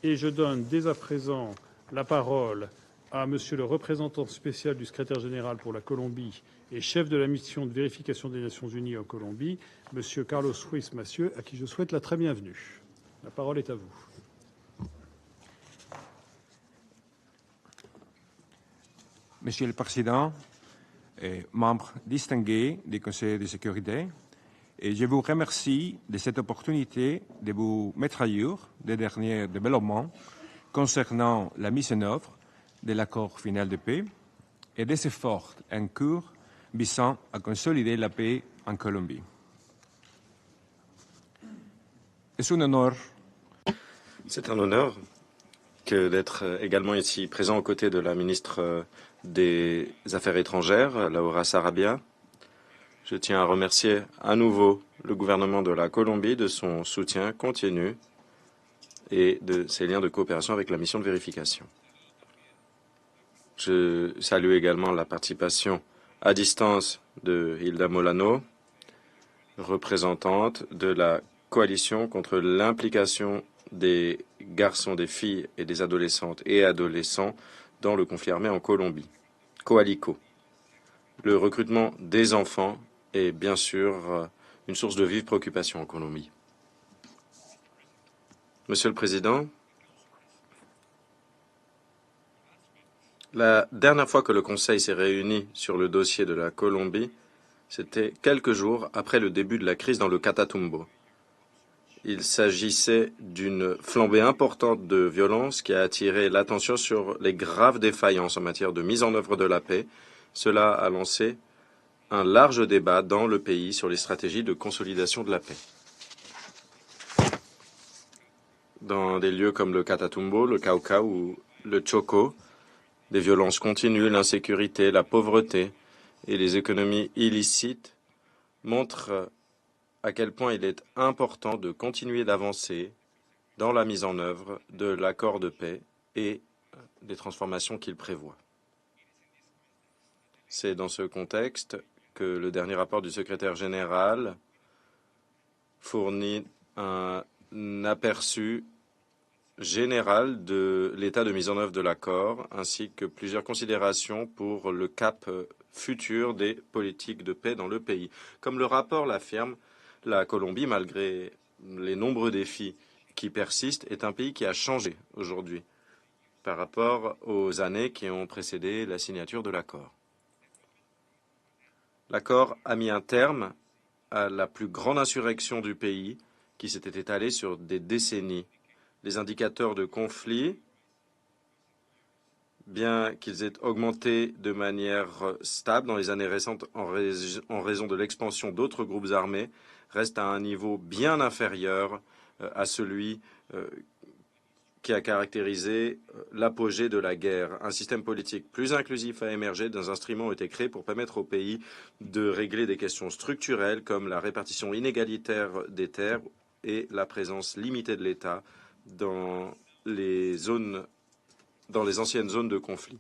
Et je donne dès à présent la parole à Monsieur le représentant spécial du secrétaire général pour la Colombie et chef de la mission de vérification des Nations unies en Colombie, Monsieur Carlos Ruiz Massieu, à qui je souhaite la très bienvenue. La parole est à vous. Monsieur le Président, membres distingués du Conseil de sécurité, et je vous remercie de cette opportunité de vous mettre à jour des derniers développements concernant la mise en œuvre de l'accord final de paix et des efforts en cours visant à consolider la paix en Colombie. C'est un honneur. C'est un honneur que d'être également ici présent aux côtés de la ministre des Affaires étrangères, Laura Sarabia. Je tiens à remercier à nouveau le gouvernement de la Colombie de son soutien continu et de ses liens de coopération avec la mission de vérification. Je salue également la participation à distance de Hilda Molano, représentante de la coalition contre l'implication des garçons, des filles et des adolescentes et adolescents dans le conflit armé en Colombie, Coalico. Le recrutement des enfants est bien sûr une source de vive préoccupation en Colombie. Monsieur le Président, la dernière fois que le Conseil s'est réuni sur le dossier de la Colombie, c'était quelques jours après le début de la crise dans le Catatumbo. Il s'agissait d'une flambée importante de violence qui a attiré l'attention sur les graves défaillances en matière de mise en œuvre de la paix. Cela a lancé un large débat dans le pays sur les stratégies de consolidation de la paix. Dans des lieux comme le Catatumbo, le Cauca ou le Choco, des violences continuent, l'insécurité, la pauvreté et les économies illicites montrent à quel point il est important de continuer d'avancer dans la mise en œuvre de l'accord de paix et des transformations qu'il prévoit. C'est dans ce contexte que le dernier rapport du secrétaire général fournit un aperçu général de l'état de mise en œuvre de l'accord, ainsi que plusieurs considérations pour le cap futur des politiques de paix dans le pays. Comme le rapport l'affirme, la Colombie, malgré les nombreux défis qui persistent, est un pays qui a changé aujourd'hui par rapport aux années qui ont précédé la signature de l'accord. L'accord a mis un terme à la plus grande insurrection du pays qui s'était étalée sur des décennies. Les indicateurs de conflit, bien qu'ils aient augmenté de manière stable dans les années récentes en raison de l'expansion d'autres groupes armés, restent à un niveau bien inférieur à celui qui a caractérisé l'apogée de la guerre. Un système politique plus inclusif a émergé, des instruments ont été créés pour permettre au pays de régler des questions structurelles comme la répartition inégalitaire des terres et la présence limitée de l'État dans les anciennes zones de conflit.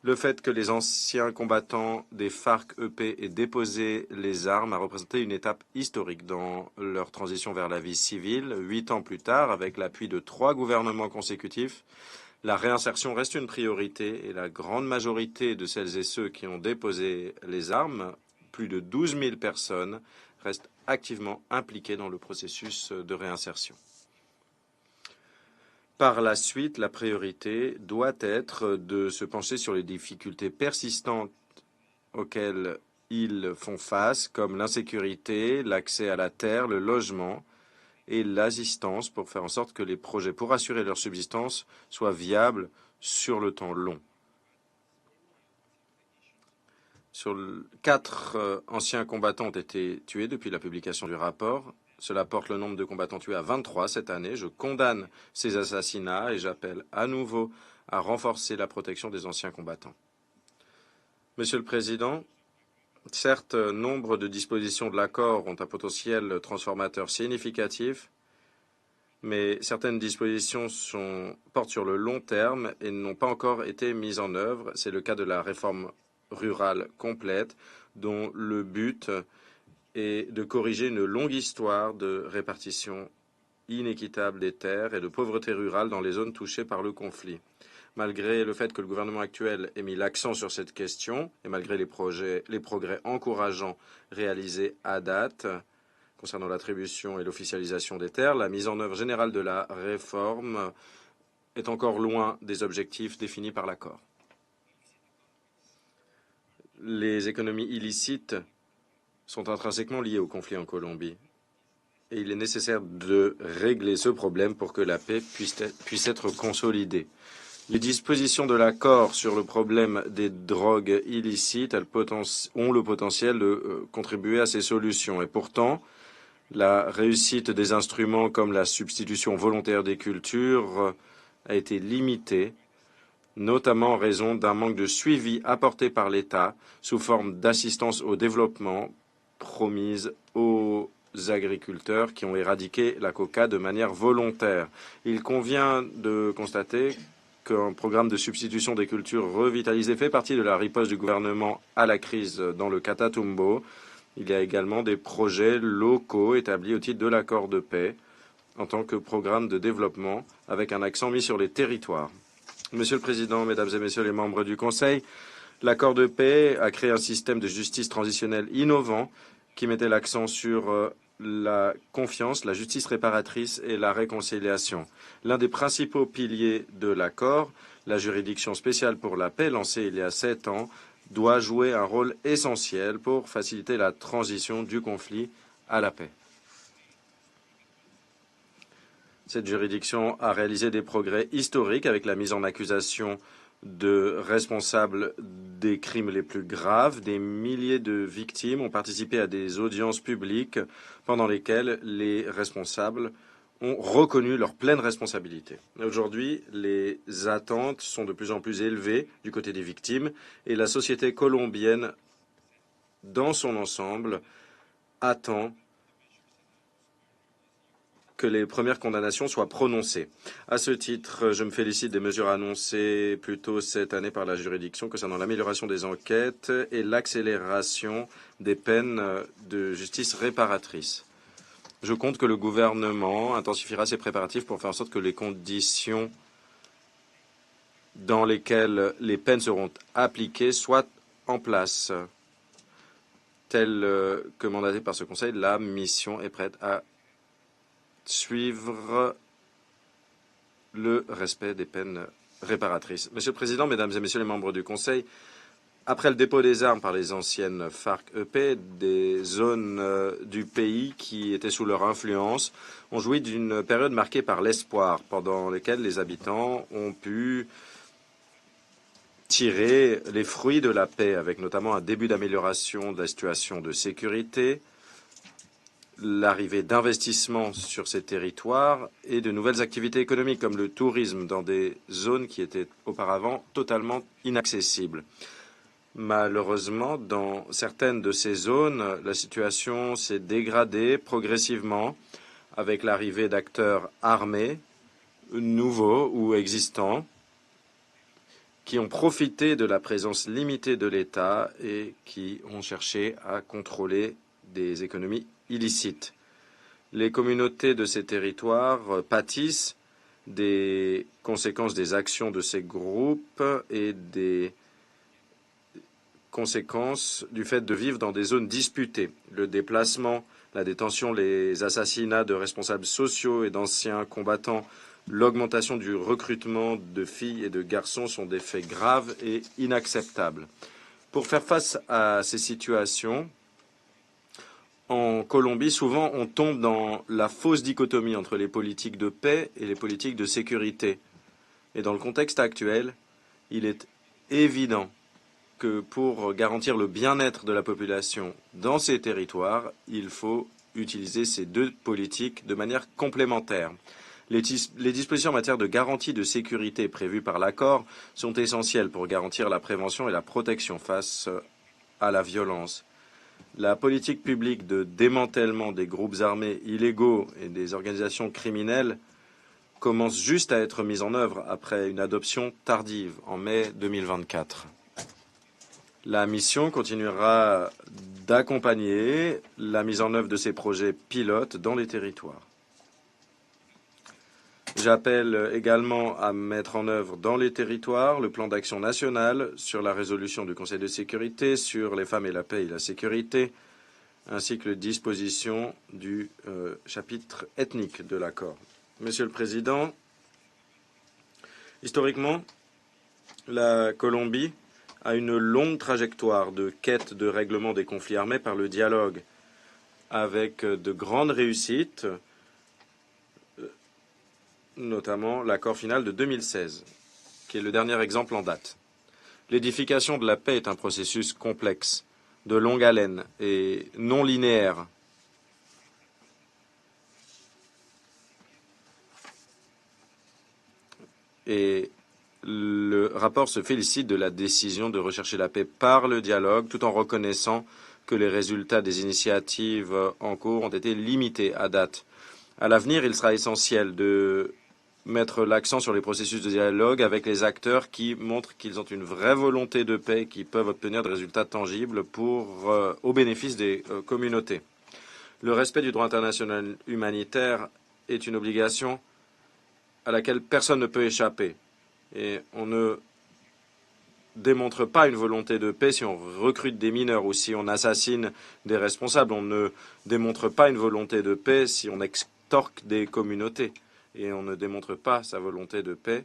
Le fait que les anciens combattants des FARC-EP aient déposé les armes a représenté une étape historique dans leur transition vers la vie civile. 8 ans plus tard, avec l'appui de 3 gouvernements consécutifs, la réinsertion reste une priorité et la grande majorité de celles et ceux qui ont déposé les armes, plus de 12 000 personnes, restent activement impliquées dans le processus de réinsertion. Par la suite, la priorité doit être de se pencher sur les difficultés persistantes auxquelles ils font face, comme l'insécurité, l'accès à la terre, le logement et l'assistance pour faire en sorte que les projets pour assurer leur subsistance soient viables sur le temps long. 4 anciens combattants ont été tués depuis la publication du rapport. Cela porte le nombre de combattants tués à 23 cette année. Je condamne ces assassinats et j'appelle à nouveau à renforcer la protection des anciens combattants. Monsieur le Président, certes, nombre de dispositions de l'accord ont un potentiel transformateur significatif, mais certaines dispositions portent sur le long terme et n'ont pas encore été mises en œuvre. C'est le cas de la réforme rurale complète, dont le but et de corriger une longue histoire de répartition inéquitable des terres et de pauvreté rurale dans les zones touchées par le conflit. Malgré le fait que le gouvernement actuel ait mis l'accent sur cette question et malgré les progrès encourageants réalisés à date concernant l'attribution et l'officialisation des terres, la mise en œuvre générale de la réforme est encore loin des objectifs définis par l'accord. Les économies illicites sont intrinsèquement liées au conflit en Colombie. Et il est nécessaire de régler ce problème pour que la paix puisse être consolidée. Les dispositions de l'accord sur le problème des drogues illicites ont le potentiel de contribuer à ces solutions. Et pourtant, la réussite des instruments comme la substitution volontaire des cultures a été limitée, notamment en raison d'un manque de suivi apporté par l'État sous forme d'assistance au développement promise aux agriculteurs qui ont éradiqué la coca de manière volontaire. Il convient de constater qu'un programme de substitution des cultures revitalisées fait partie de la riposte du gouvernement à la crise dans le Catatumbo. Il y a également des projets locaux établis au titre de l'accord de paix en tant que programme de développement avec un accent mis sur les territoires. Monsieur le Président, Mesdames et Messieurs les membres du Conseil, l'accord de paix a créé un système de justice transitionnelle innovant qui mettait l'accent sur la confiance, la justice réparatrice et la réconciliation. L'un des principaux piliers de l'accord, la juridiction spéciale pour la paix, lancée il y a 7 ans, doit jouer un rôle essentiel pour faciliter la transition du conflit à la paix. Cette juridiction a réalisé des progrès historiques avec la mise en accusation de responsables des crimes les plus graves. Des milliers de victimes ont participé à des audiences publiques pendant lesquelles les responsables ont reconnu leur pleine responsabilité. Aujourd'hui, les attentes sont de plus en plus élevées du côté des victimes et la société colombienne, dans son ensemble, attend que les premières condamnations soient prononcées. À ce titre, je me félicite des mesures annoncées plus tôt cette année par la juridiction concernant l'amélioration des enquêtes et l'accélération des peines de justice réparatrice. Je compte que le gouvernement intensifiera ses préparatifs pour faire en sorte que les conditions dans lesquelles les peines seront appliquées soient en place. Telle que mandatée par ce Conseil, la mission est prête à suivre le respect des peines réparatrices. Monsieur le Président, Mesdames et Messieurs les membres du Conseil, après le dépôt des armes par les anciennes FARC-EP, des zones du pays qui étaient sous leur influence ont joui d'une période marquée par l'espoir, pendant laquelle les habitants ont pu tirer les fruits de la paix, avec notamment un début d'amélioration de la situation de sécurité, l'arrivée d'investissements sur ces territoires et de nouvelles activités économiques comme le tourisme dans des zones qui étaient auparavant totalement inaccessibles. Malheureusement, dans certaines de ces zones, la situation s'est dégradée progressivement avec l'arrivée d'acteurs armés, nouveaux ou existants, qui ont profité de la présence limitée de l'État et qui ont cherché à contrôler des économies illicites. Les communautés de ces territoires pâtissent des conséquences des actions de ces groupes et des conséquences du fait de vivre dans des zones disputées. Le déplacement, la détention, les assassinats de responsables sociaux et d'anciens combattants, l'augmentation du recrutement de filles et de garçons sont des faits graves et inacceptables. Pour faire face à ces situations, en Colombie, souvent, on tombe dans la fausse dichotomie entre les politiques de paix et les politiques de sécurité. Et dans le contexte actuel, il est évident que pour garantir le bien-être de la population dans ces territoires, il faut utiliser ces deux politiques de manière complémentaire. Les dispositions en matière de garantie de sécurité prévues par l'accord sont essentielles pour garantir la prévention et la protection face à la violence. La politique publique de démantèlement des groupes armés illégaux et des organisations criminelles commence juste à être mise en œuvre après une adoption tardive en mai 2024. La mission continuera d'accompagner la mise en œuvre de ces projets pilotes dans les territoires. J'appelle également à mettre en œuvre dans les territoires le plan d'action national sur la résolution du Conseil de sécurité, sur les femmes et la paix et la sécurité, ainsi que les dispositions du chapitre ethnique de l'accord. Monsieur le Président, historiquement, la Colombie a une longue trajectoire de quête de règlement des conflits armés par le dialogue, avec de grandes réussites, notamment l'accord final de 2016, qui est le dernier exemple en date. L'édification de la paix est un processus complexe, de longue haleine et non linéaire. Et le rapport se félicite de la décision de rechercher la paix par le dialogue, tout en reconnaissant que les résultats des initiatives en cours ont été limités à date. À l'avenir, il sera essentiel de mettre l'accent sur les processus de dialogue avec les acteurs qui montrent qu'ils ont une vraie volonté de paix et qui peuvent obtenir des résultats tangibles au bénéfice des communautés. Le respect du droit international humanitaire est une obligation à laquelle personne ne peut échapper. Et on ne démontre pas une volonté de paix si on recrute des mineurs ou si on assassine des responsables. On ne démontre pas une volonté de paix si on extorque des communautés. Et on ne démontre pas sa volonté de paix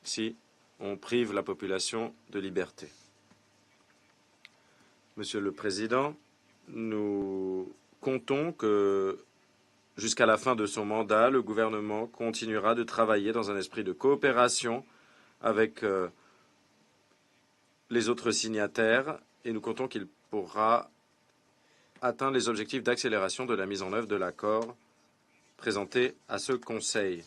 si on prive la population de liberté. Monsieur le Président, nous comptons que jusqu'à la fin de son mandat, le gouvernement continuera de travailler dans un esprit de coopération avec les autres signataires et nous comptons qu'il pourra atteindre les objectifs d'accélération de la mise en œuvre de l'accord présenté à ce Conseil.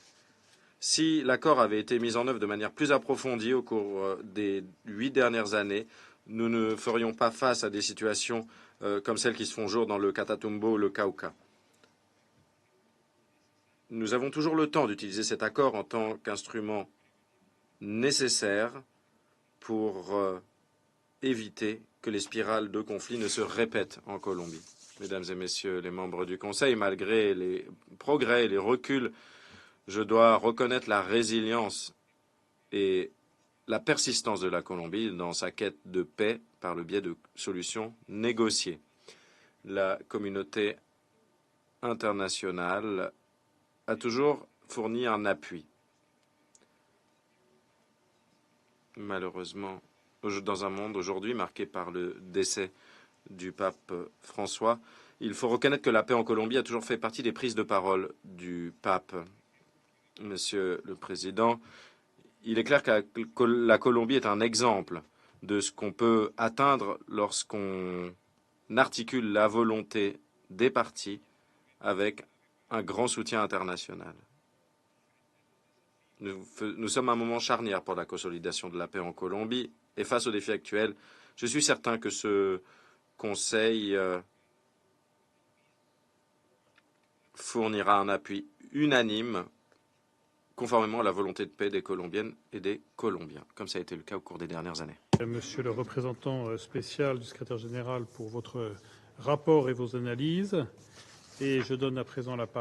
Si l'accord avait été mis en œuvre de manière plus approfondie au cours des 8 dernières années, nous ne ferions pas face à des situations comme celles qui se font jour dans le Catatumbo ou le Cauca. Nous avons toujours le temps d'utiliser cet accord en tant qu'instrument nécessaire pour éviter que les spirales de conflit ne se répètent en Colombie. Mesdames et messieurs les membres du Conseil, malgré les progrès et les reculs, je dois reconnaître la résilience et la persistance de la Colombie dans sa quête de paix par le biais de solutions négociées. La communauté internationale a toujours fourni un appui. Malheureusement, dans un monde aujourd'hui marqué par le décès du pape François, il faut reconnaître que la paix en Colombie a toujours fait partie des prises de parole du pape. Monsieur le Président, il est clair que la Colombie est un exemple de ce qu'on peut atteindre lorsqu'on articule la volonté des partis avec un grand soutien international. Nous sommes à un moment charnière pour la consolidation de la paix en Colombie et face aux défis actuels, je suis certain que ce Conseil fournira un appui unanime conformément à la volonté de paix des Colombiennes et des Colombiens, comme ça a été le cas au cours des dernières années. Monsieur le représentant spécial du secrétaire général pour votre rapport et vos analyses. Et je donne à présent la parole